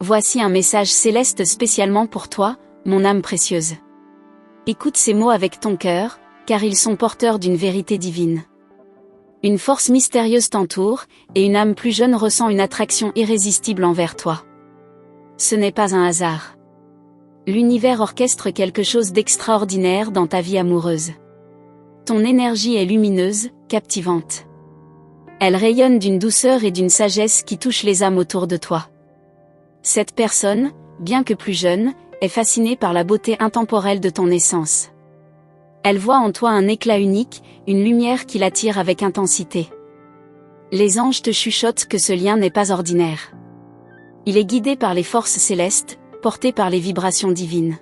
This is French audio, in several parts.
Voici un message céleste spécialement pour toi, mon âme précieuse. Écoute ces mots avec ton cœur, car ils sont porteurs d'une vérité divine. Une force mystérieuse t'entoure, et une âme plus jeune ressent une attraction irrésistible envers toi. Ce n'est pas un hasard. L'univers orchestre quelque chose d'extraordinaire dans ta vie amoureuse. Ton énergie est lumineuse, captivante. Elle rayonne d'une douceur et d'une sagesse qui touchent les âmes autour de toi. Cette personne, bien que plus jeune, est fascinée par la beauté intemporelle de ton essence. Elle voit en toi un éclat unique, une lumière qui l'attire avec intensité. Les anges te chuchotent que ce lien n'est pas ordinaire. Il est guidé par les forces célestes, porté par les vibrations divines.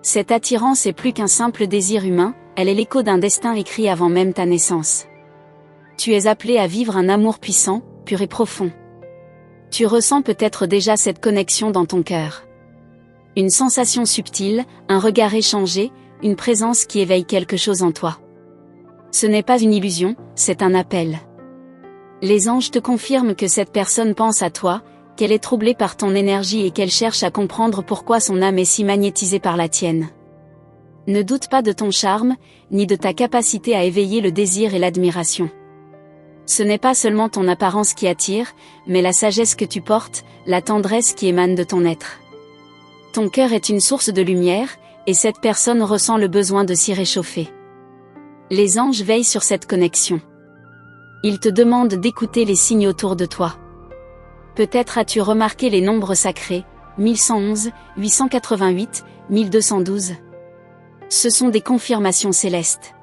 Cette attirance est plus qu'un simple désir humain, elle est l'écho d'un destin écrit avant même ta naissance. Tu es appelé à vivre un amour puissant, pur et profond. Tu ressens peut-être déjà cette connexion dans ton cœur. Une sensation subtile, un regard échangé, une présence qui éveille quelque chose en toi. Ce n'est pas une illusion, c'est un appel. Les anges te confirment que cette personne pense à toi, qu'elle est troublée par ton énergie et qu'elle cherche à comprendre pourquoi son âme est si magnétisée par la tienne. Ne doute pas de ton charme, ni de ta capacité à éveiller le désir et l'admiration. Ce n'est pas seulement ton apparence qui attire, mais la sagesse que tu portes, la tendresse qui émane de ton être. Ton cœur est une source de lumière, et cette personne ressent le besoin de s'y réchauffer. Les anges veillent sur cette connexion. Ils te demandent d'écouter les signes autour de toi. Peut-être as-tu remarqué les nombres sacrés, 1111, 888, 1212. Ce sont des confirmations célestes.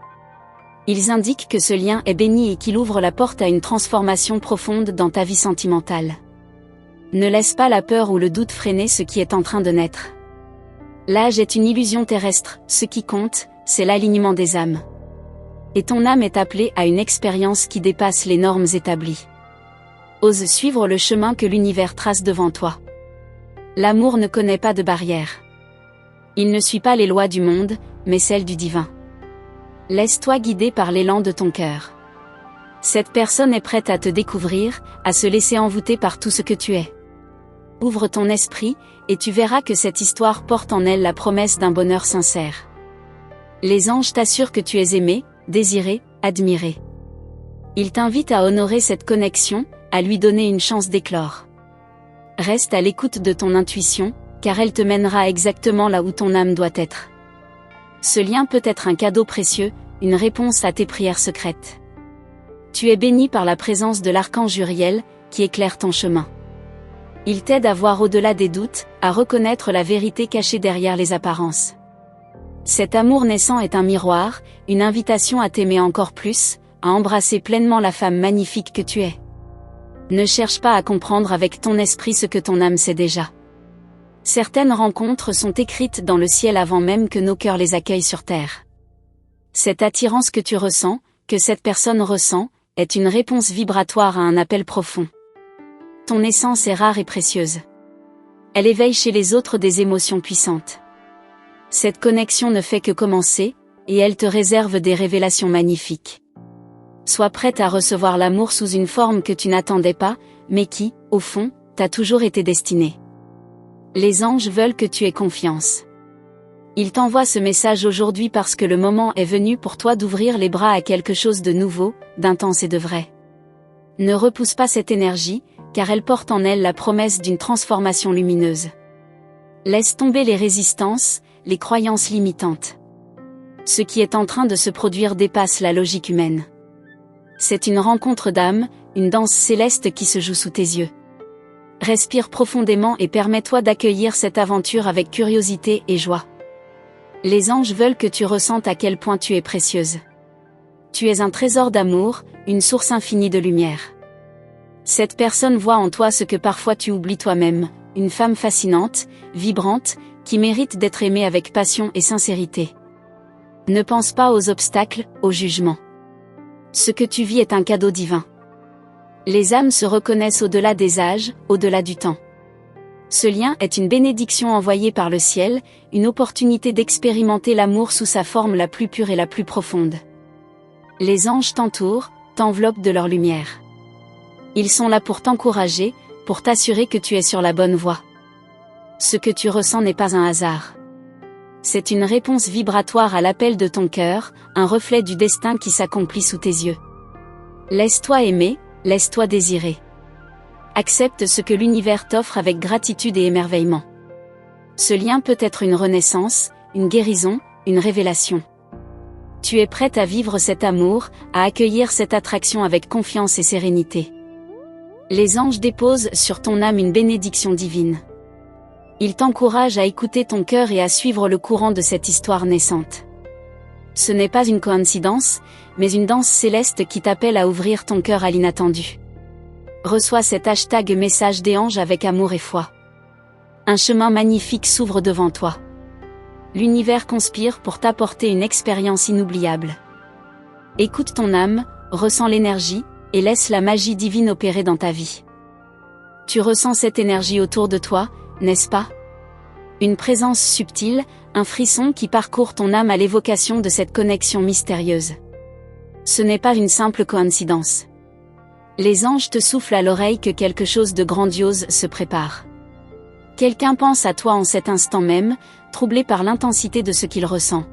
Ils indiquent que ce lien est béni et qu'il ouvre la porte à une transformation profonde dans ta vie sentimentale. Ne laisse pas la peur ou le doute freiner ce qui est en train de naître. L'âge est une illusion terrestre, ce qui compte, c'est l'alignement des âmes. Et ton âme est appelée à une expérience qui dépasse les normes établies. Ose suivre le chemin que l'univers trace devant toi. L'amour ne connaît pas de barrières. Il ne suit pas les lois du monde, mais celles du divin. Laisse-toi guider par l'élan de ton cœur. Cette personne est prête à te découvrir, à se laisser envoûter par tout ce que tu es. Ouvre ton esprit, et tu verras que cette histoire porte en elle la promesse d'un bonheur sincère. Les anges t'assurent que tu es aimé, désiré, admiré. Ils t'invitent à honorer cette connexion, à lui donner une chance d'éclore. Reste à l'écoute de ton intuition, car elle te mènera exactement là où ton âme doit être. Ce lien peut être un cadeau précieux, une réponse à tes prières secrètes. Tu es béni par la présence de l'archange Uriel, qui éclaire ton chemin. Il t'aide à voir au-delà des doutes, à reconnaître la vérité cachée derrière les apparences. Cet amour naissant est un miroir, une invitation à t'aimer encore plus, à embrasser pleinement la femme magnifique que tu es. Ne cherche pas à comprendre avec ton esprit ce que ton âme sait déjà. Certaines rencontres sont écrites dans le ciel avant même que nos cœurs les accueillent sur terre. Cette attirance que tu ressens, que cette personne ressent, est une réponse vibratoire à un appel profond. Ton essence est rare et précieuse. Elle éveille chez les autres des émotions puissantes. Cette connexion ne fait que commencer, et elle te réserve des révélations magnifiques. Sois prête à recevoir l'amour sous une forme que tu n'attendais pas, mais qui, au fond, t'a toujours été destinée. Les anges veulent que tu aies confiance. Ils t'envoient ce message aujourd'hui parce que le moment est venu pour toi d'ouvrir les bras à quelque chose de nouveau, d'intense et de vrai. Ne repousse pas cette énergie, car elle porte en elle la promesse d'une transformation lumineuse. Laisse tomber les résistances, les croyances limitantes. Ce qui est en train de se produire dépasse la logique humaine. C'est une rencontre d'âme, une danse céleste qui se joue sous tes yeux. Respire profondément et permets-toi d'accueillir cette aventure avec curiosité et joie. Les anges veulent que tu ressentes à quel point tu es précieuse. Tu es un trésor d'amour, une source infinie de lumière. Cette personne voit en toi ce que parfois tu oublies toi-même, une femme fascinante, vibrante, qui mérite d'être aimée avec passion et sincérité. Ne pense pas aux obstacles, au jugement. Ce que tu vis est un cadeau divin. Les âmes se reconnaissent au-delà des âges, au-delà du temps. Ce lien est une bénédiction envoyée par le ciel, une opportunité d'expérimenter l'amour sous sa forme la plus pure et la plus profonde. Les anges t'entourent, t'enveloppent de leur lumière. Ils sont là pour t'encourager, pour t'assurer que tu es sur la bonne voie. Ce que tu ressens n'est pas un hasard. C'est une réponse vibratoire à l'appel de ton cœur, un reflet du destin qui s'accomplit sous tes yeux. Laisse-toi aimer, laisse-toi désirer. Accepte ce que l'univers t'offre avec gratitude et émerveillement. Ce lien peut être une renaissance, une guérison, une révélation. Tu es prête à vivre cet amour, à accueillir cette attraction avec confiance et sérénité. Les anges déposent sur ton âme une bénédiction divine. Ils t'encouragent à écouter ton cœur et à suivre le courant de cette histoire naissante. Ce n'est pas une coïncidence, mais une danse céleste qui t'appelle à ouvrir ton cœur à l'inattendu. Reçois cet #message des anges avec amour et foi. Un chemin magnifique s'ouvre devant toi. L'univers conspire pour t'apporter une expérience inoubliable. Écoute ton âme, ressens l'énergie, et laisse la magie divine opérer dans ta vie. Tu ressens cette énergie autour de toi, n'est-ce pas? Une présence subtile, un frisson qui parcourt ton âme à l'évocation de cette connexion mystérieuse. Ce n'est pas une simple coïncidence. Les anges te soufflent à l'oreille que quelque chose de grandiose se prépare. Quelqu'un pense à toi en cet instant même, troublé par l'intensité de ce qu'il ressent.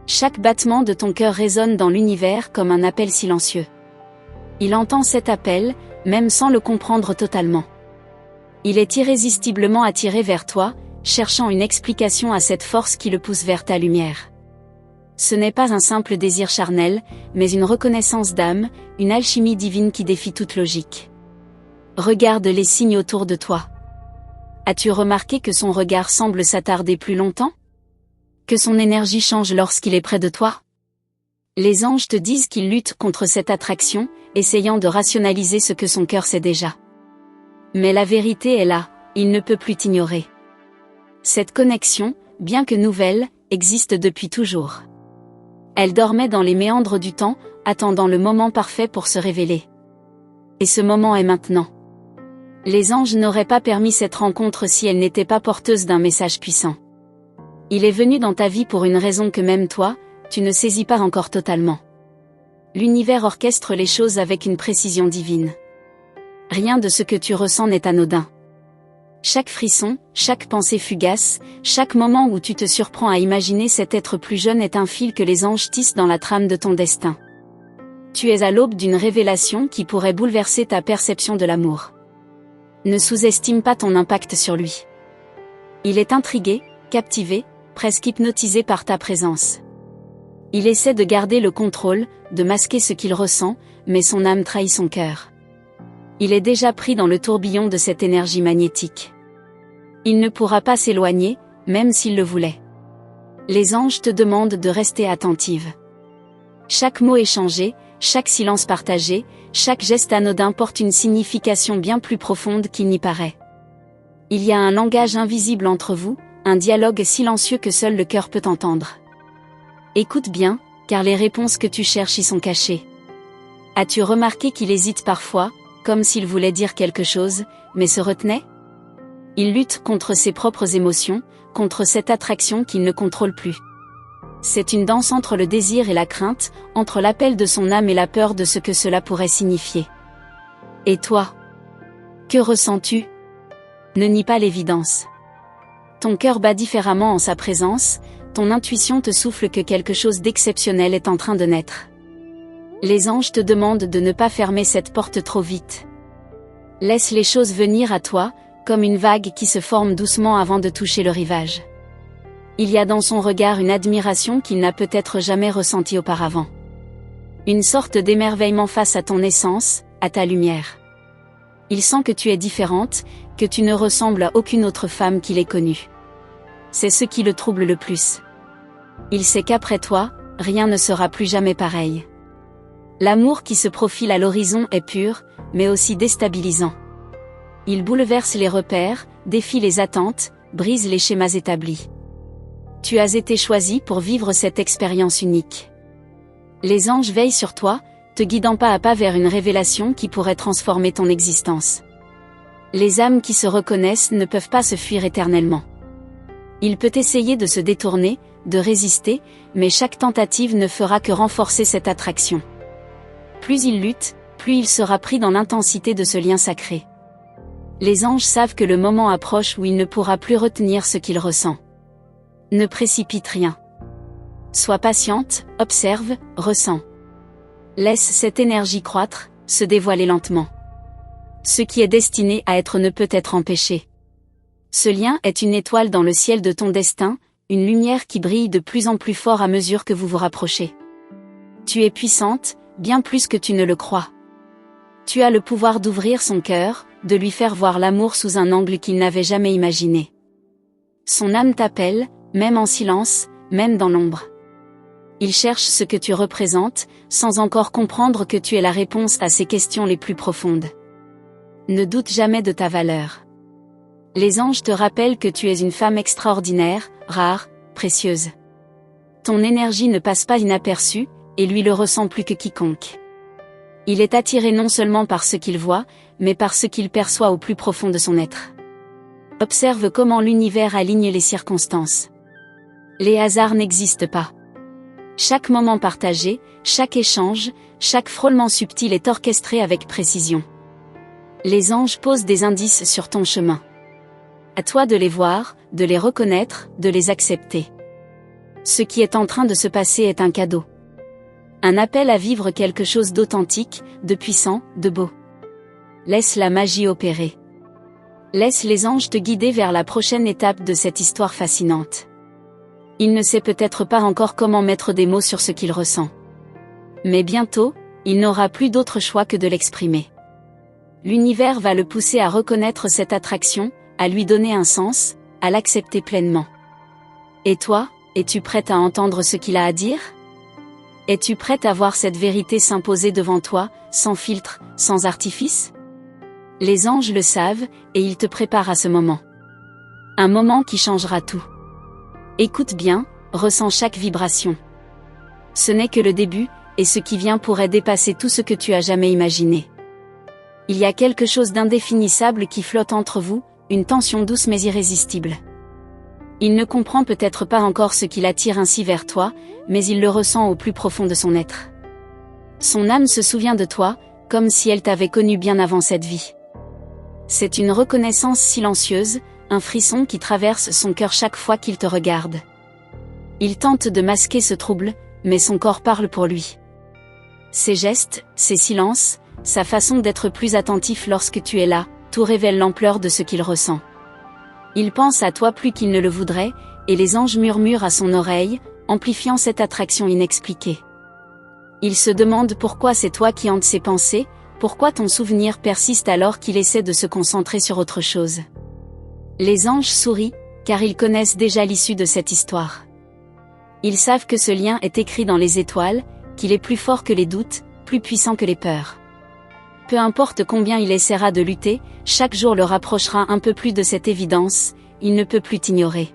Chaque battement de ton cœur résonne dans l'univers comme un appel silencieux. Il entend cet appel, même sans le comprendre totalement. Il est irrésistiblement attiré vers toi, cherchant une explication à cette force qui le pousse vers ta lumière. Ce n'est pas un simple désir charnel, mais une reconnaissance d'âme, une alchimie divine qui défie toute logique. Regarde les signes autour de toi. As-tu remarqué que son regard semble s'attarder plus longtemps? Que son énergie change lorsqu'il est près de toi? Les anges te disent qu'ils luttent contre cette attraction, essayant de rationaliser ce que son cœur sait déjà. Mais la vérité est là, il ne peut plus t'ignorer. Cette connexion, bien que nouvelle, existe depuis toujours. Elle dormait dans les méandres du temps, attendant le moment parfait pour se révéler. Et ce moment est maintenant. Les anges n'auraient pas permis cette rencontre si elle n'était pas porteuse d'un message puissant. Il est venu dans ta vie pour une raison que même toi, tu ne saisis pas encore totalement. L'univers orchestre les choses avec une précision divine. Rien de ce que tu ressens n'est anodin. Chaque frisson, chaque pensée fugace, chaque moment où tu te surprends à imaginer cet être plus jeune est un fil que les anges tissent dans la trame de ton destin. Tu es à l'aube d'une révélation qui pourrait bouleverser ta perception de l'amour. Ne sous-estime pas ton impact sur lui. Il est intrigué, captivé, presque hypnotisé par ta présence. Il essaie de garder le contrôle, de masquer ce qu'il ressent, mais son âme trahit son cœur. Il est déjà pris dans le tourbillon de cette énergie magnétique. Il ne pourra pas s'éloigner, même s'il le voulait. Les anges te demandent de rester attentive. Chaque mot échangé, chaque silence partagé, chaque geste anodin porte une signification bien plus profonde qu'il n'y paraît. Il y a un langage invisible entre vous, un dialogue silencieux que seul le cœur peut entendre. Écoute bien, car les réponses que tu cherches y sont cachées. As-tu remarqué qu'il hésite parfois, comme s'il voulait dire quelque chose, mais se retenait? Il lutte contre ses propres émotions, contre cette attraction qu'il ne contrôle plus. C'est une danse entre le désir et la crainte, entre l'appel de son âme et la peur de ce que cela pourrait signifier. Et toi? Que ressens-tu? Ne nie pas l'évidence. Ton cœur bat différemment en sa présence, ton intuition te souffle que quelque chose d'exceptionnel est en train de naître. Les anges te demandent de ne pas fermer cette porte trop vite. Laisse les choses venir à toi, comme une vague qui se forme doucement avant de toucher le rivage. Il y a dans son regard une admiration qu'il n'a peut-être jamais ressentie auparavant. Une sorte d'émerveillement face à ton essence, à ta lumière. Il sent que tu es différente, que tu ne ressembles à aucune autre femme qu'il ait connue. C'est ce qui le trouble le plus. Il sait qu'après toi, rien ne sera plus jamais pareil. L'amour qui se profile à l'horizon est pur, mais aussi déstabilisant. Il bouleverse les repères, défie les attentes, brise les schémas établis. Tu as été choisi pour vivre cette expérience unique. Les anges veillent sur toi, te guidant pas à pas vers une révélation qui pourrait transformer ton existence. Les âmes qui se reconnaissent ne peuvent pas se fuir éternellement. Il peut essayer de se détourner, de résister, mais chaque tentative ne fera que renforcer cette attraction. Plus il lutte, plus il sera pris dans l'intensité de ce lien sacré. Les anges savent que le moment approche où il ne pourra plus retenir ce qu'il ressent. Ne précipite rien. Sois patiente, observe, ressens. Laisse cette énergie croître, se dévoiler lentement. Ce qui est destiné à être ne peut être empêché. Ce lien est une étoile dans le ciel de ton destin, une lumière qui brille de plus en plus fort à mesure que vous vous rapprochez. Tu es puissante, bien plus que tu ne le crois. Tu as le pouvoir d'ouvrir son cœur, de lui faire voir l'amour sous un angle qu'il n'avait jamais imaginé. Son âme t'appelle, même en silence, même dans l'ombre. Il cherche ce que tu représentes, sans encore comprendre que tu es la réponse à ses questions les plus profondes. Ne doute jamais de ta valeur. Les anges te rappellent que tu es une femme extraordinaire, rare, précieuse. Ton énergie ne passe pas inaperçue, et lui le ressent plus que quiconque. Il est attiré non seulement par ce qu'il voit, mais par ce qu'il perçoit au plus profond de son être. Observe comment l'univers aligne les circonstances. Les hasards n'existent pas. Chaque moment partagé, chaque échange, chaque frôlement subtil est orchestré avec précision. Les anges posent des indices sur ton chemin. À toi de les voir, de les reconnaître, de les accepter. Ce qui est en train de se passer est un cadeau. Un appel à vivre quelque chose d'authentique, de puissant, de beau. Laisse la magie opérer. Laisse les anges te guider vers la prochaine étape de cette histoire fascinante. Il ne sait peut-être pas encore comment mettre des mots sur ce qu'il ressent. Mais bientôt, il n'aura plus d'autre choix que de l'exprimer. L'univers va le pousser à reconnaître cette attraction, à lui donner un sens, à l'accepter pleinement. Et toi, es-tu prête à entendre ce qu'il a à dire ? Es-tu prête à voir cette vérité s'imposer devant toi, sans filtre, sans artifice ? Les anges le savent, et ils te préparent à ce moment. Un moment qui changera tout. Écoute bien, ressens chaque vibration. Ce n'est que le début, et ce qui vient pourrait dépasser tout ce que tu as jamais imaginé. Il y a quelque chose d'indéfinissable qui flotte entre vous, une tension douce mais irrésistible. Il ne comprend peut-être pas encore ce qui l'attire ainsi vers toi, mais il le ressent au plus profond de son être. Son âme se souvient de toi, comme si elle t'avait connu bien avant cette vie. C'est une reconnaissance silencieuse, un frisson qui traverse son cœur chaque fois qu'il te regarde. Il tente de masquer ce trouble, mais son corps parle pour lui. Ses gestes, ses silences, sa façon d'être plus attentif lorsque tu es là, tout révèle l'ampleur de ce qu'il ressent. Il pense à toi plus qu'il ne le voudrait, et les anges murmurent à son oreille, amplifiant cette attraction inexpliquée. Il se demande pourquoi c'est toi qui hantes ses pensées, pourquoi ton souvenir persiste alors qu'il essaie de se concentrer sur autre chose. Les anges sourient, car ils connaissent déjà l'issue de cette histoire. Ils savent que ce lien est écrit dans les étoiles, qu'il est plus fort que les doutes, plus puissant que les peurs. Peu importe combien il essaiera de lutter, chaque jour le rapprochera un peu plus de cette évidence, il ne peut plus t'ignorer.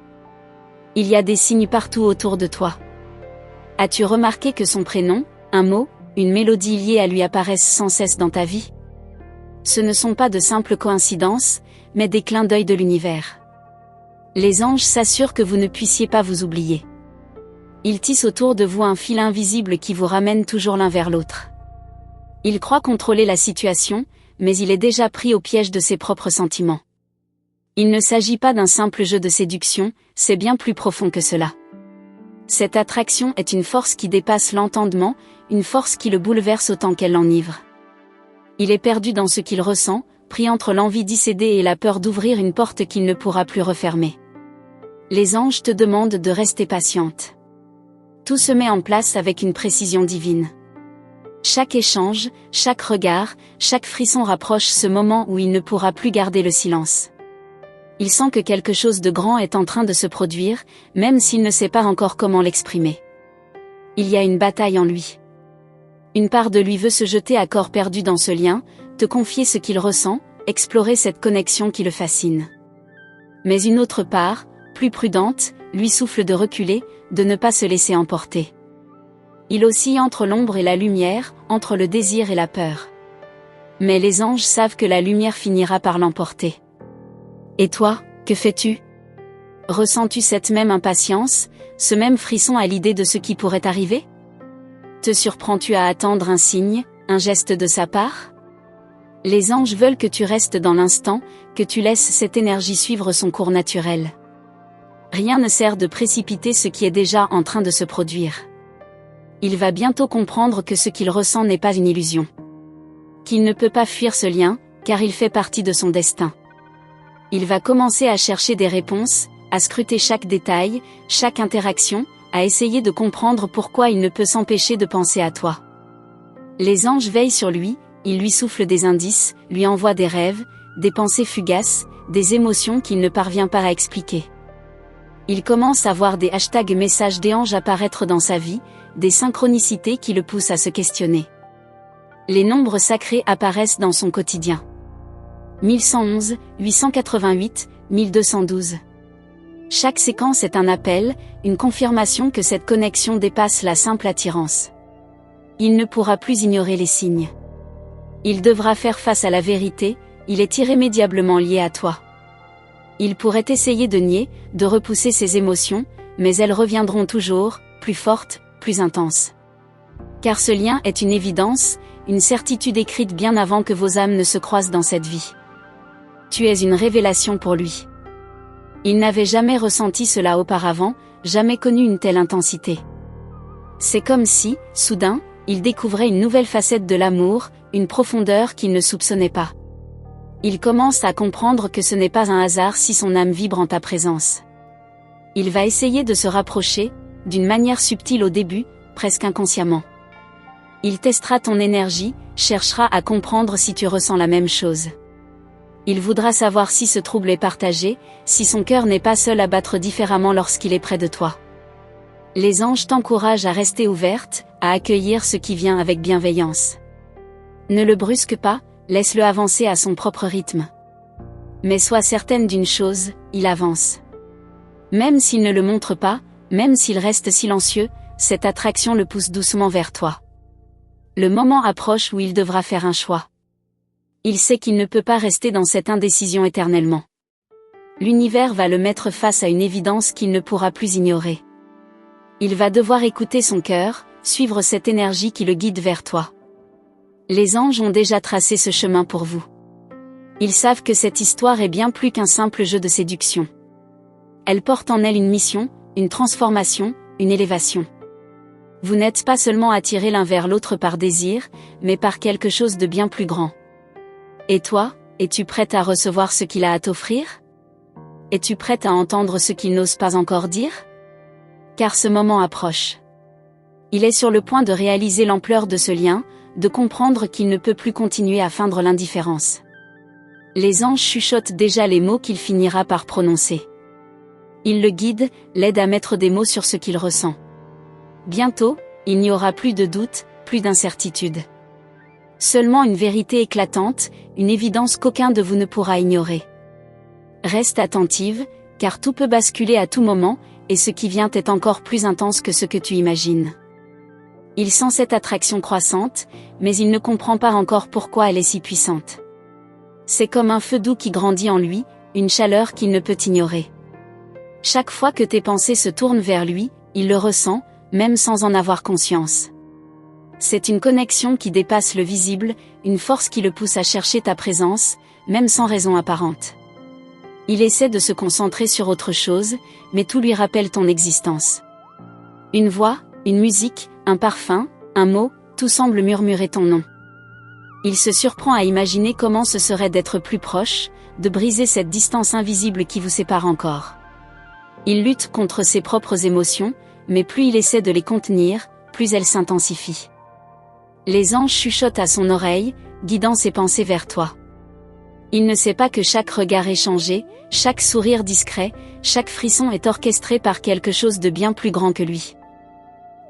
Il y a des signes partout autour de toi. As-tu remarqué que son prénom, un mot, une mélodie liée à lui apparaissent sans cesse dans ta vie ? Ce ne sont pas de simples coïncidences, mais des clins d'œil de l'univers. Les anges s'assurent que vous ne puissiez pas vous oublier. Ils tissent autour de vous un fil invisible qui vous ramène toujours l'un vers l'autre. Il croit contrôler la situation, mais il est déjà pris au piège de ses propres sentiments. Il ne s'agit pas d'un simple jeu de séduction, c'est bien plus profond que cela. Cette attraction est une force qui dépasse l'entendement, une force qui le bouleverse autant qu'elle l'enivre. Il est perdu dans ce qu'il ressent, pris entre l'envie d'y céder et la peur d'ouvrir une porte qu'il ne pourra plus refermer. Les anges te demandent de rester patiente. Tout se met en place avec une précision divine. Chaque échange, chaque regard, chaque frisson rapproche ce moment où il ne pourra plus garder le silence. Il sent que quelque chose de grand est en train de se produire, même s'il ne sait pas encore comment l'exprimer. Il y a une bataille en lui. Une part de lui veut se jeter à corps perdu dans ce lien, te confier ce qu'il ressent, explorer cette connexion qui le fascine. Mais une autre part, plus prudente, lui souffle de reculer, de ne pas se laisser emporter. Il oscille entre l'ombre et la lumière, entre le désir et la peur. Mais les anges savent que la lumière finira par l'emporter. Et toi, que fais-tu ? Ressens-tu cette même impatience, ce même frisson à l'idée de ce qui pourrait arriver ? Te surprends-tu à attendre un signe, un geste de sa part ? Les anges veulent que tu restes dans l'instant, que tu laisses cette énergie suivre son cours naturel. Rien ne sert de précipiter ce qui est déjà en train de se produire. Il va bientôt comprendre que ce qu'il ressent n'est pas une illusion. Qu'il ne peut pas fuir ce lien, car il fait partie de son destin. Il va commencer à chercher des réponses, à scruter chaque détail, chaque interaction, à essayer de comprendre pourquoi il ne peut s'empêcher de penser à toi. Les anges veillent sur lui, ils lui soufflent des indices, lui envoient des rêves, des pensées fugaces, des émotions qu'il ne parvient pas à expliquer. Il commence à voir des messages des anges apparaître dans sa vie, des synchronicités qui le poussent à se questionner. Les nombres sacrés apparaissent dans son quotidien. 1111, 888, 1212. Chaque séquence est un appel, une confirmation que cette connexion dépasse la simple attirance. Il ne pourra plus ignorer les signes. Il devra faire face à la vérité, il est irrémédiablement lié à toi. Il pourrait essayer de nier, de repousser ses émotions, mais elles reviendront toujours, plus fortes, plus intenses. Car ce lien est une évidence, une certitude écrite bien avant que vos âmes ne se croisent dans cette vie. Tu es une révélation pour lui. Il n'avait jamais ressenti cela auparavant, jamais connu une telle intensité. C'est comme si, soudain, il découvrait une nouvelle facette de l'amour, une profondeur qu'il ne soupçonnait pas. Il commence à comprendre que ce n'est pas un hasard si son âme vibre en ta présence. Il va essayer de se rapprocher, d'une manière subtile au début, presque inconsciemment. Il testera ton énergie, cherchera à comprendre si tu ressens la même chose. Il voudra savoir si ce trouble est partagé, si son cœur n'est pas seul à battre différemment lorsqu'il est près de toi. Les anges t'encouragent à rester ouverte, à accueillir ce qui vient avec bienveillance. Ne le brusque pas, laisse-le avancer à son propre rythme. Mais sois certaine d'une chose, il avance. Même s'il ne le montre pas, même s'il reste silencieux, cette attraction le pousse doucement vers toi. Le moment approche où il devra faire un choix. Il sait qu'il ne peut pas rester dans cette indécision éternellement. L'univers va le mettre face à une évidence qu'il ne pourra plus ignorer. Il va devoir écouter son cœur, suivre cette énergie qui le guide vers toi. Les anges ont déjà tracé ce chemin pour vous. Ils savent que cette histoire est bien plus qu'un simple jeu de séduction. Elle porte en elle une mission, une transformation, une élévation. Vous n'êtes pas seulement attirés l'un vers l'autre par désir, mais par quelque chose de bien plus grand. Et toi, es-tu prête à recevoir ce qu'il a à t'offrir? Es-tu prête à entendre ce qu'il n'ose pas encore dire? Car ce moment approche. Il est sur le point de réaliser l'ampleur de ce lien, de comprendre qu'il ne peut plus continuer à feindre l'indifférence. Les anges chuchotent déjà les mots qu'il finira par prononcer. Ils le guident, l'aident à mettre des mots sur ce qu'il ressent. Bientôt, il n'y aura plus de doute, plus d'incertitude. Seulement une vérité éclatante, une évidence qu'aucun de vous ne pourra ignorer. Reste attentive, car tout peut basculer à tout moment, et ce qui vient est encore plus intense que ce que tu imagines. Il sent cette attraction croissante, mais il ne comprend pas encore pourquoi elle est si puissante. C'est comme un feu doux qui grandit en lui, une chaleur qu'il ne peut ignorer. Chaque fois que tes pensées se tournent vers lui, il le ressent, même sans en avoir conscience. C'est une connexion qui dépasse le visible, une force qui le pousse à chercher ta présence, même sans raison apparente. Il essaie de se concentrer sur autre chose, mais tout lui rappelle ton existence. Une voix, une musique, un parfum, un mot, tout semble murmurer ton nom. Il se surprend à imaginer comment ce serait d'être plus proche, de briser cette distance invisible qui vous sépare encore. Il lutte contre ses propres émotions, mais plus il essaie de les contenir, plus elles s'intensifient. Les anges chuchotent à son oreille, guidant ses pensées vers toi. Il ne sait pas que chaque regard échangé, chaque sourire discret, chaque frisson est orchestré par quelque chose de bien plus grand que lui.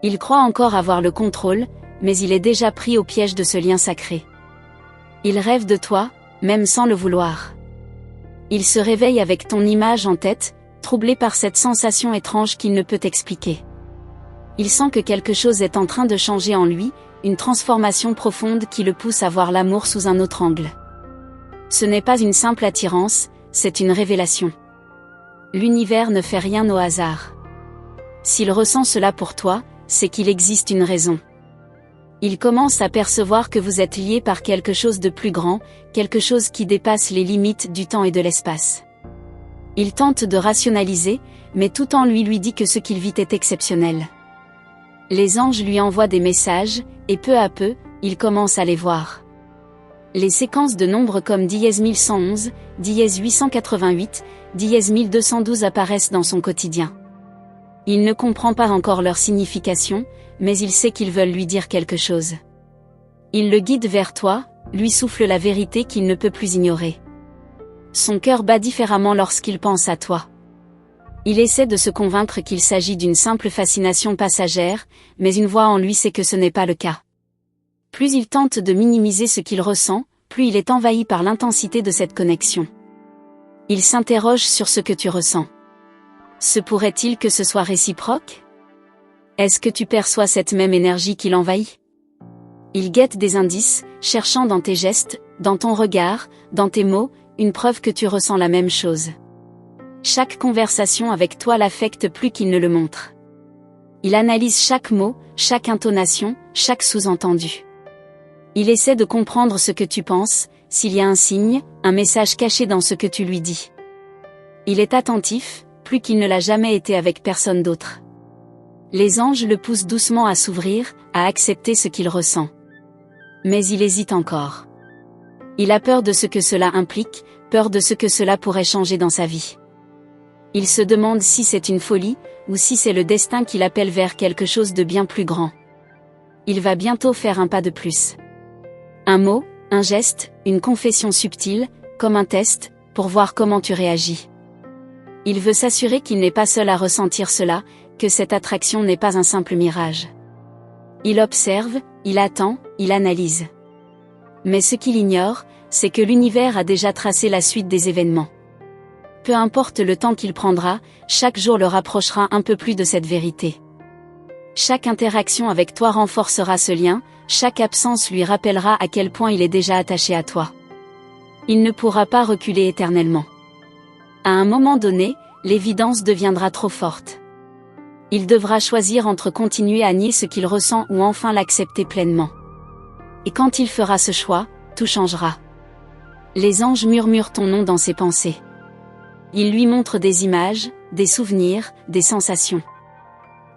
Il croit encore avoir le contrôle, mais il est déjà pris au piège de ce lien sacré. Il rêve de toi, même sans le vouloir. Il se réveille avec ton image en tête, troublé par cette sensation étrange qu'il ne peut expliquer. Il sent que quelque chose est en train de changer en lui, une transformation profonde qui le pousse à voir l'amour sous un autre angle. Ce n'est pas une simple attirance, c'est une révélation. L'univers ne fait rien au hasard. S'il ressent cela pour toi, c'est qu'il existe une raison. Il commence à percevoir que vous êtes liés par quelque chose de plus grand, quelque chose qui dépasse les limites du temps et de l'espace. Il tente de rationaliser, mais tout en lui dit que ce qu'il vit est exceptionnel. Les anges lui envoient des messages, et peu à peu, il commence à les voir. Les séquences de nombres comme dièse 1111, dièse 888, dièse 1212 apparaissent dans son quotidien. Il ne comprend pas encore leur signification, mais il sait qu'ils veulent lui dire quelque chose. Il le guide vers toi, lui souffle la vérité qu'il ne peut plus ignorer. Son cœur bat différemment lorsqu'il pense à toi. Il essaie de se convaincre qu'il s'agit d'une simple fascination passagère, mais une voix en lui sait que ce n'est pas le cas. Plus il tente de minimiser ce qu'il ressent, plus il est envahi par l'intensité de cette connexion. Il s'interroge sur ce que tu ressens. Se pourrait-il que ce soit réciproque? Est-ce que tu perçois cette même énergie qui l'envahit? Il guette des indices, cherchant dans tes gestes, dans ton regard, dans tes mots, une preuve que tu ressens la même chose. Chaque conversation avec toi l'affecte plus qu'il ne le montre. Il analyse chaque mot, chaque intonation, chaque sous-entendu. Il essaie de comprendre ce que tu penses, s'il y a un signe, un message caché dans ce que tu lui dis. Il est attentif, plus qu'il ne l'a jamais été avec personne d'autre. Les anges le poussent doucement à s'ouvrir, à accepter ce qu'il ressent. Mais il hésite encore. Il a peur de ce que cela implique, peur de ce que cela pourrait changer dans sa vie. Il se demande si c'est une folie, ou si c'est le destin qui l'appelle vers quelque chose de bien plus grand. Il va bientôt faire un pas de plus. Un mot, un geste, une confession subtile, comme un test, pour voir comment tu réagis. Il veut s'assurer qu'il n'est pas seul à ressentir cela, que cette attraction n'est pas un simple mirage. Il observe, il attend, il analyse. Mais ce qu'il ignore, c'est que l'univers a déjà tracé la suite des événements. Peu importe le temps qu'il prendra, chaque jour le rapprochera un peu plus de cette vérité. Chaque interaction avec toi renforcera ce lien, chaque absence lui rappellera à quel point il est déjà attaché à toi. Il ne pourra pas reculer éternellement. À un moment donné, l'évidence deviendra trop forte. Il devra choisir entre continuer à nier ce qu'il ressent ou enfin l'accepter pleinement. Et quand il fera ce choix, tout changera. Les anges murmurent ton nom dans ses pensées. Ils lui montrent des images, des souvenirs, des sensations.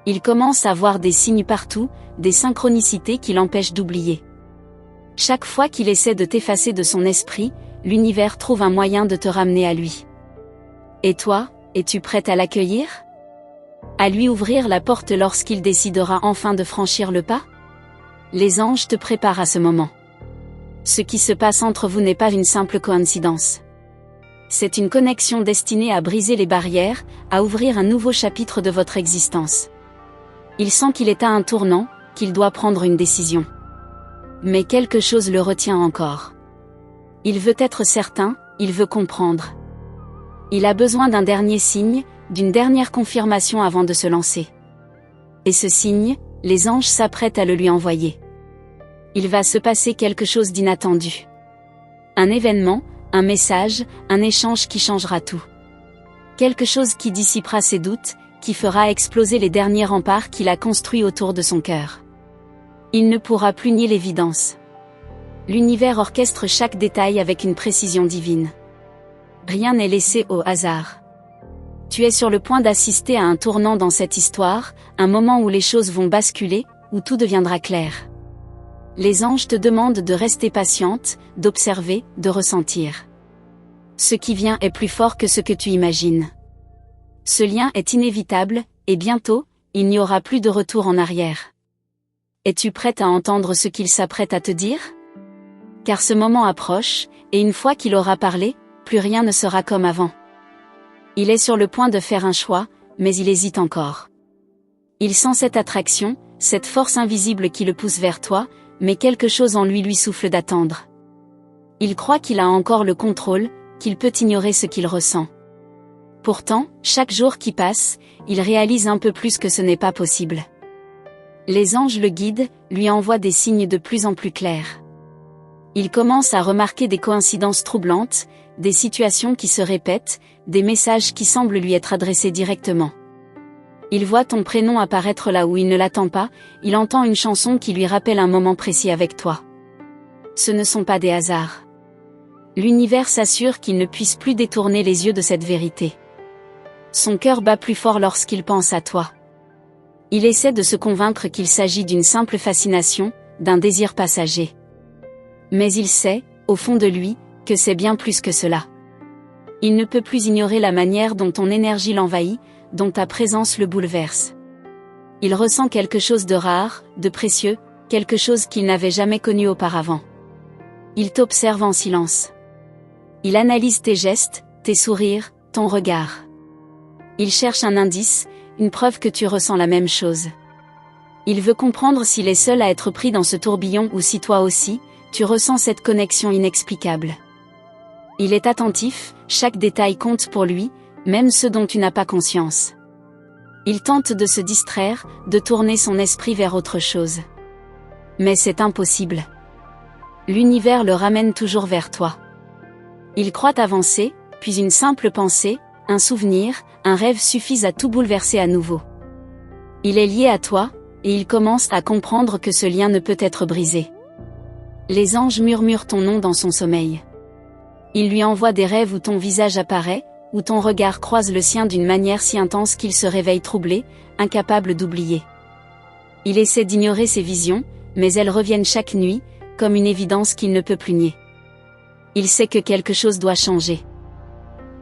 Il commence à voir des signes partout, des synchronicités qui l'empêchent d'oublier. Chaque fois qu'il essaie de t'effacer de son esprit, l'univers trouve un moyen de te ramener à lui. Et toi, es-tu prête à l'accueillir? À lui ouvrir la porte lorsqu'il décidera enfin de franchir le pas? Les anges te préparent à ce moment. Ce qui se passe entre vous n'est pas une simple coïncidence. C'est une connexion destinée à briser les barrières, à ouvrir un nouveau chapitre de votre existence. Il sent qu'il est à un tournant, qu'il doit prendre une décision. Mais quelque chose le retient encore. Il veut être certain, il veut comprendre. Il a besoin d'un dernier signe, d'une dernière confirmation avant de se lancer. Et ce signe, les anges s'apprêtent à le lui envoyer. Il va se passer quelque chose d'inattendu. Un événement, un message, un échange qui changera tout. Quelque chose qui dissipera ses doutes, qui fera exploser les derniers remparts qu'il a construits autour de son cœur. Il ne pourra plus nier l'évidence. L'univers orchestre chaque détail avec une précision divine. Rien n'est laissé au hasard. Tu es sur le point d'assister à un tournant dans cette histoire, un moment où les choses vont basculer, où tout deviendra clair. Les anges te demandent de rester patiente, d'observer, de ressentir. Ce qui vient est plus fort que ce que tu imagines. Ce lien est inévitable, et bientôt, il n'y aura plus de retour en arrière. Es-tu prête à entendre ce qu'il s'apprête à te dire? Car ce moment approche, et une fois qu'il aura parlé, plus rien ne sera comme avant. Il est sur le point de faire un choix, mais il hésite encore. Il sent cette attraction, cette force invisible qui le pousse vers toi, mais quelque chose en lui souffle d'attendre. Il croit qu'il a encore le contrôle, qu'il peut ignorer ce qu'il ressent. Pourtant, chaque jour qui passe, il réalise un peu plus que ce n'est pas possible. Les anges le guident, lui envoient des signes de plus en plus clairs. Il commence à remarquer des coïncidences troublantes, des situations qui se répètent, des messages qui semblent lui être adressés directement. Il voit ton prénom apparaître là où il ne l'attend pas, il entend une chanson qui lui rappelle un moment précis avec toi. Ce ne sont pas des hasards. L'univers s'assure qu'il ne puisse plus détourner les yeux de cette vérité. Son cœur bat plus fort lorsqu'il pense à toi. Il essaie de se convaincre qu'il s'agit d'une simple fascination, d'un désir passager. Mais il sait, au fond de lui, que c'est bien plus que cela. Il ne peut plus ignorer la manière dont ton énergie l'envahit, dont ta présence le bouleverse. Il ressent quelque chose de rare, de précieux, quelque chose qu'il n'avait jamais connu auparavant. Il t'observe en silence. Il analyse tes gestes, tes sourires, ton regard. Il cherche un indice, une preuve que tu ressens la même chose. Il veut comprendre s'il est seul à être pris dans ce tourbillon ou si toi aussi, tu ressens cette connexion inexplicable. Il est attentif, chaque détail compte pour lui, même ceux dont tu n'as pas conscience. Il tente de se distraire, de tourner son esprit vers autre chose. Mais c'est impossible. L'univers le ramène toujours vers toi. Il croit avancer, puis une simple pensée, un souvenir, un rêve suffisent à tout bouleverser à nouveau. Il est lié à toi, et il commence à comprendre que ce lien ne peut être brisé. Les anges murmurent ton nom dans son sommeil. Il lui envoie des rêves où ton visage apparaît, où ton regard croise le sien d'une manière si intense qu'il se réveille troublé, incapable d'oublier. Il essaie d'ignorer ses visions, mais elles reviennent chaque nuit, comme une évidence qu'il ne peut plus nier. Il sait que quelque chose doit changer.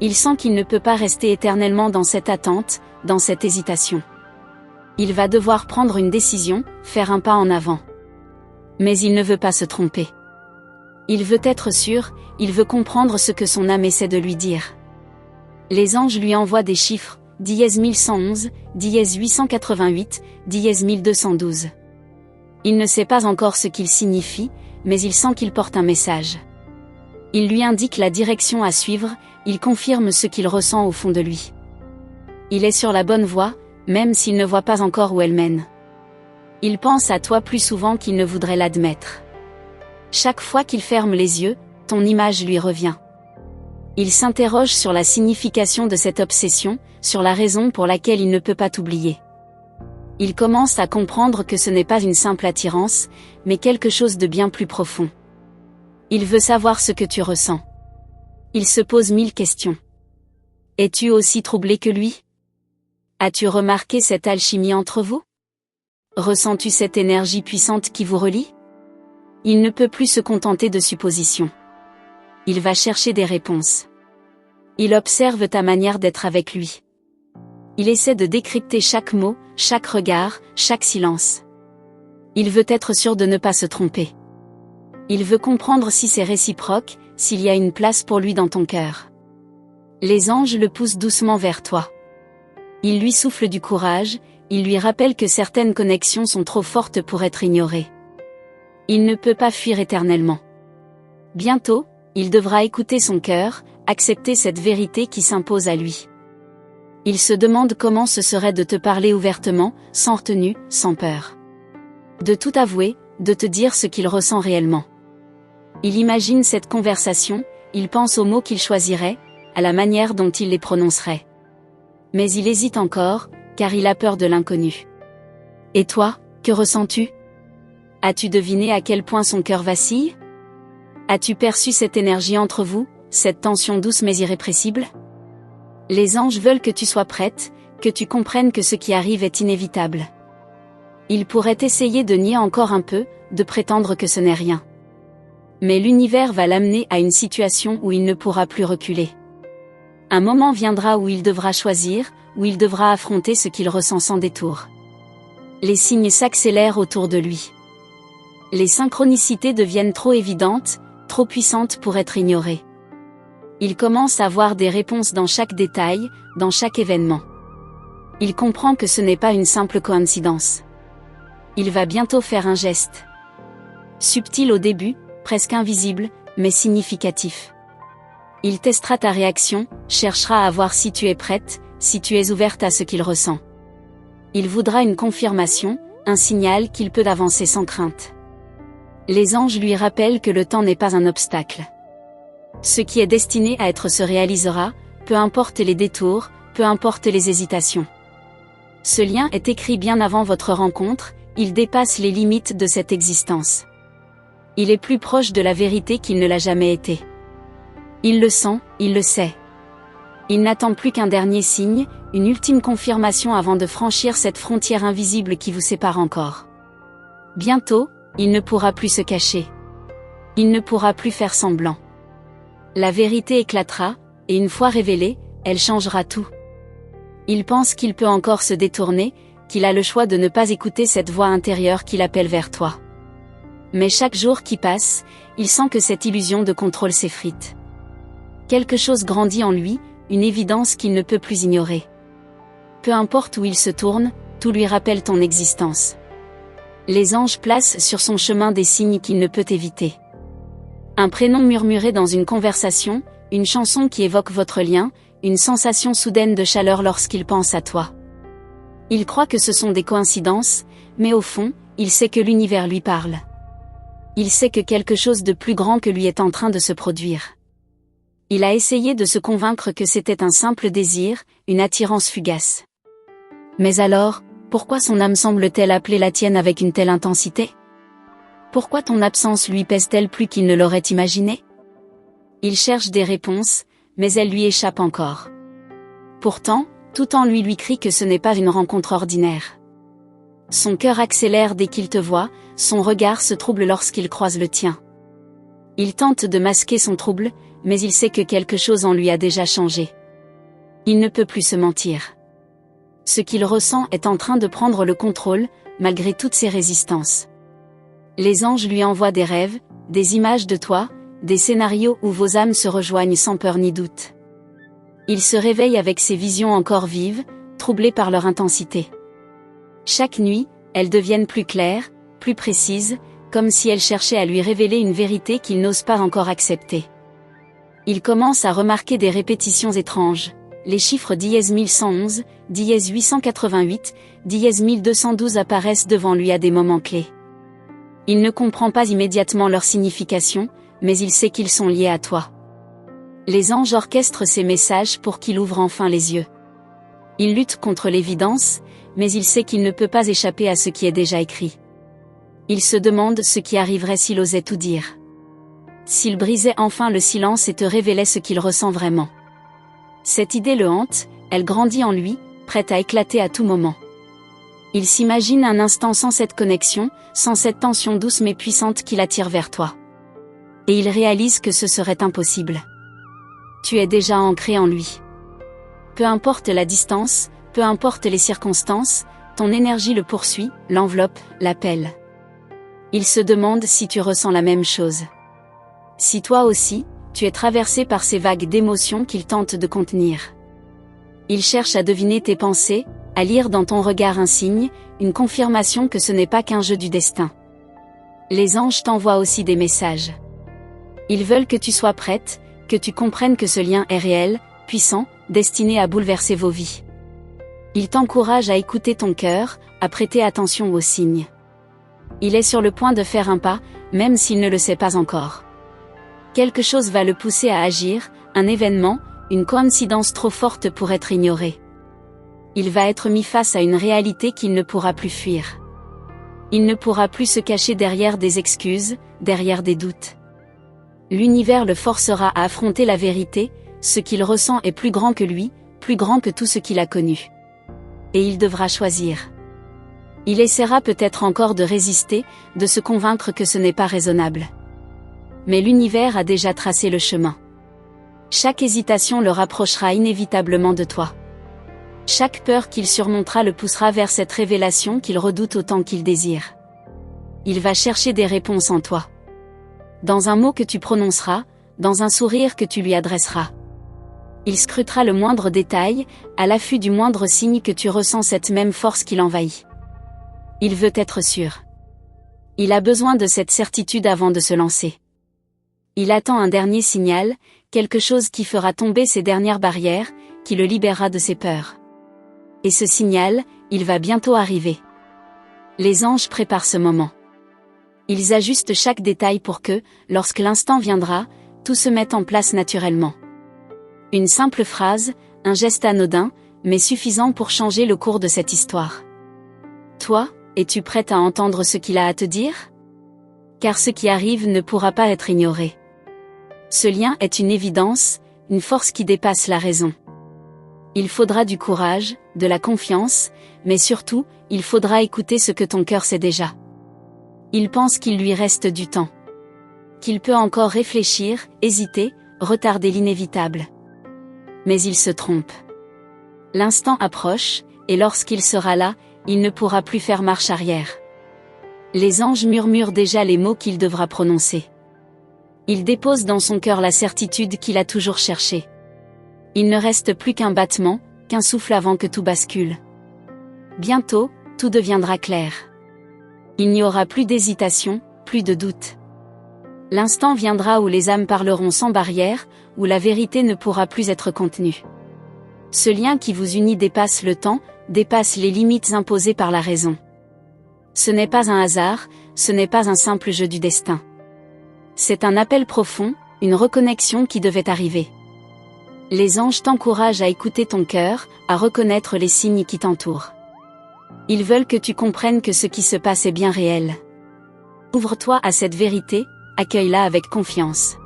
Il sent qu'il ne peut pas rester éternellement dans cette attente, dans cette hésitation. Il va devoir prendre une décision, faire un pas en avant. Mais il ne veut pas se tromper. Il veut être sûr, il veut comprendre ce que son âme essaie de lui dire. Les anges lui envoient des chiffres, dièse 1111, dièse 888, dièse 1212. Il ne sait pas encore ce qu'ils signifient, mais il sent qu'ils portent un message. Il lui indique la direction à suivre, il confirme ce qu'il ressent au fond de lui. Il est sur la bonne voie, même s'il ne voit pas encore où elle mène. Il pense à toi plus souvent qu'il ne voudrait l'admettre. Chaque fois qu'il ferme les yeux, ton image lui revient. Il s'interroge sur la signification de cette obsession, sur la raison pour laquelle il ne peut pas t'oublier. Il commence à comprendre que ce n'est pas une simple attirance, mais quelque chose de bien plus profond. Il veut savoir ce que tu ressens. Il se pose 1000 questions. Es-tu aussi troublé que lui? As-tu remarqué cette alchimie entre vous? Ressens-tu cette énergie puissante qui vous relie? Il ne peut plus se contenter de suppositions. Il va chercher des réponses. Il observe ta manière d'être avec lui. Il essaie de décrypter chaque mot, chaque regard, chaque silence. Il veut être sûr de ne pas se tromper. Il veut comprendre si c'est réciproque, s'il y a une place pour lui dans ton cœur. Les anges le poussent doucement vers toi. Ils lui soufflent du courage, ils lui rappellent que certaines connexions sont trop fortes pour être ignorées. Il ne peut pas fuir éternellement. Bientôt, il devra écouter son cœur, accepter cette vérité qui s'impose à lui. Il se demande comment ce serait de te parler ouvertement, sans retenue, sans peur. De tout avouer, de te dire ce qu'il ressent réellement. Il imagine cette conversation, il pense aux mots qu'il choisirait, à la manière dont il les prononcerait. Mais il hésite encore, car il a peur de l'inconnu. Et toi, que ressens-tu? As-tu deviné à quel point son cœur vacille? As-tu perçu cette énergie entre vous, cette tension douce mais irrépressible? Les anges veulent que tu sois prête, que tu comprennes que ce qui arrive est inévitable. Ils pourraient essayer de nier encore un peu, de prétendre que ce n'est rien. Mais l'univers va l'amener à une situation où il ne pourra plus reculer. Un moment viendra où il devra choisir, où il devra affronter ce qu'il ressent sans détour. Les signes s'accélèrent autour de lui. Les synchronicités deviennent trop évidentes, trop puissantes pour être ignorées. Il commence à voir des réponses dans chaque détail, dans chaque événement. Il comprend que ce n'est pas une simple coïncidence. Il va bientôt faire un geste. Subtil au début, presque invisible, mais significatif. Il testera ta réaction, cherchera à voir si tu es prête, si tu es ouverte à ce qu'il ressent. Il voudra une confirmation, un signal qu'il peut avancer sans crainte. Les anges lui rappellent que le temps n'est pas un obstacle. Ce qui est destiné à être se réalisera, peu importe les détours, peu importe les hésitations. Ce lien est écrit bien avant votre rencontre, il dépasse les limites de cette existence. Il est plus proche de la vérité qu'il ne l'a jamais été. Il le sent, il le sait. Il n'attend plus qu'un dernier signe, une ultime confirmation avant de franchir cette frontière invisible qui vous sépare encore. Bientôt, il ne pourra plus se cacher. Il ne pourra plus faire semblant. La vérité éclatera, et une fois révélée, elle changera tout. Il pense qu'il peut encore se détourner, qu'il a le choix de ne pas écouter cette voix intérieure qui l'appelle vers toi. Mais chaque jour qui passe, il sent que cette illusion de contrôle s'effrite. Quelque chose grandit en lui, une évidence qu'il ne peut plus ignorer. Peu importe où il se tourne, tout lui rappelle ton existence. Les anges placent sur son chemin des signes qu'il ne peut éviter. Un prénom murmuré dans une conversation, une chanson qui évoque votre lien, une sensation soudaine de chaleur lorsqu'il pense à toi. Il croit que ce sont des coïncidences, mais au fond, il sait que l'univers lui parle. Il sait que quelque chose de plus grand que lui est en train de se produire. Il a essayé de se convaincre que c'était un simple désir, une attirance fugace. Mais alors, pourquoi son âme semble-t-elle appeler la tienne avec une telle intensité? Pourquoi ton absence lui pèse-t-elle plus qu'il ne l'aurait imaginé? Il cherche des réponses, mais elles lui échappent encore. Pourtant, tout en lui crie que ce n'est pas une rencontre ordinaire. Son cœur accélère dès qu'il te voit, son regard se trouble lorsqu'il croise le tien. Il tente de masquer son trouble, mais il sait que quelque chose en lui a déjà changé. Il ne peut plus se mentir. Ce qu'il ressent est en train de prendre le contrôle, malgré toutes ses résistances. Les anges lui envoient des rêves, des images de toi, des scénarios où vos âmes se rejoignent sans peur ni doute. Il se réveille avec ses visions encore vives, troublées par leur intensité. Chaque nuit, elles deviennent plus claires, plus précises, comme si elles cherchaient à lui révéler une vérité qu'il n'ose pas encore accepter. Il commence à remarquer des répétitions étranges. Les chiffres dièse 1111, dièse 888, dièse 1212 apparaissent devant lui à des moments clés. Il ne comprend pas immédiatement leur signification, mais il sait qu'ils sont liés à toi. Les anges orchestrent ces messages pour qu'il ouvre enfin les yeux. Il lutte contre l'évidence, mais il sait qu'il ne peut pas échapper à ce qui est déjà écrit. Il se demande ce qui arriverait s'il osait tout dire. S'il brisait enfin le silence et te révélait ce qu'il ressent vraiment. Cette idée le hante, elle grandit en lui, prête à éclater à tout moment. Il s'imagine un instant sans cette connexion, sans cette tension douce mais puissante qui l'attire vers toi. Et il réalise que ce serait impossible. Tu es déjà ancré en lui. Peu importe la distance, peu importe les circonstances, ton énergie le poursuit, l'enveloppe, l'appelle. Il se demande si tu ressens la même chose. Si toi aussi, tu es traversé par ces vagues d'émotions qu'il tente de contenir. Il cherche à deviner tes pensées, à lire dans ton regard un signe, une confirmation que ce n'est pas qu'un jeu du destin. Les anges t'envoient aussi des messages. Ils veulent que tu sois prête, que tu comprennes que ce lien est réel, puissant, destiné à bouleverser vos vies. Ils t'encouragent à écouter ton cœur, à prêter attention aux signes. Il est sur le point de faire un pas, même s'il ne le sait pas encore. Quelque chose va le pousser à agir, un événement, une coïncidence trop forte pour être ignorée. Il va être mis face à une réalité qu'il ne pourra plus fuir. Il ne pourra plus se cacher derrière des excuses, derrière des doutes. L'univers le forcera à affronter la vérité, ce qu'il ressent est plus grand que lui, plus grand que tout ce qu'il a connu. Et il devra choisir. Il essaiera peut-être encore de résister, de se convaincre que ce n'est pas raisonnable. Mais l'univers a déjà tracé le chemin. Chaque hésitation le rapprochera inévitablement de toi. Chaque peur qu'il surmontera le poussera vers cette révélation qu'il redoute autant qu'il désire. Il va chercher des réponses en toi. Dans un mot que tu prononceras, dans un sourire que tu lui adresseras. Il scrutera le moindre détail, à l'affût du moindre signe que tu ressens cette même force qui l'envahit. Il veut être sûr. Il a besoin de cette certitude avant de se lancer. Il attend un dernier signal, quelque chose qui fera tomber ses dernières barrières, qui le libérera de ses peurs. Et ce signal, il va bientôt arriver. Les anges préparent ce moment. Ils ajustent chaque détail pour que, lorsque l'instant viendra, tout se mette en place naturellement. Une simple phrase, un geste anodin, mais suffisant pour changer le cours de cette histoire. Toi, es-tu prête à entendre ce qu'il a à te dire? Car ce qui arrive ne pourra pas être ignoré. Ce lien est une évidence, une force qui dépasse la raison. Il faudra du courage, de la confiance, mais surtout, il faudra écouter ce que ton cœur sait déjà. Il pense qu'il lui reste du temps. Qu'il peut encore réfléchir, hésiter, retarder l'inévitable. Mais il se trompe. L'instant approche, et lorsqu'il sera là, il ne pourra plus faire marche arrière. Les anges murmurent déjà les mots qu'il devra prononcer. Il dépose dans son cœur la certitude qu'il a toujours cherchée. Il ne reste plus qu'un battement, qu'un souffle avant que tout bascule. Bientôt, tout deviendra clair. Il n'y aura plus d'hésitation, plus de doute. L'instant viendra où les âmes parleront sans barrière, où la vérité ne pourra plus être contenue. Ce lien qui vous unit dépasse le temps, dépasse les limites imposées par la raison. Ce n'est pas un hasard, ce n'est pas un simple jeu du destin. C'est un appel profond, une reconnexion qui devait arriver. Les anges t'encouragent à écouter ton cœur, à reconnaître les signes qui t'entourent. Ils veulent que tu comprennes que ce qui se passe est bien réel. Ouvre-toi à cette vérité, accueille-la avec confiance.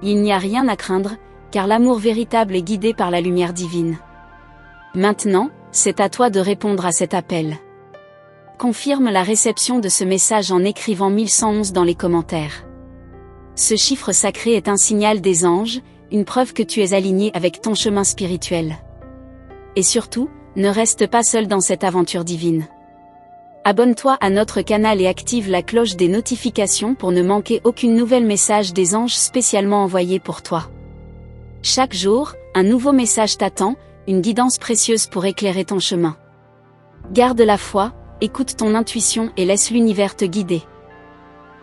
Il n'y a rien à craindre, car l'amour véritable est guidé par la lumière divine. Maintenant, c'est à toi de répondre à cet appel. Confirme la réception de ce message en écrivant 1111 dans les commentaires. Ce chiffre sacré est un signal des anges, une preuve que tu es aligné avec ton chemin spirituel. Et surtout, ne reste pas seul dans cette aventure divine. Abonne-toi à notre canal et active la cloche des notifications pour ne manquer aucune nouvelle message des anges spécialement envoyé pour toi. Chaque jour, un nouveau message t'attend, une guidance précieuse pour éclairer ton chemin. Garde la foi, écoute ton intuition et laisse l'univers te guider.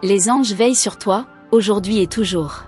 Les anges veillent sur toi, aujourd'hui et toujours.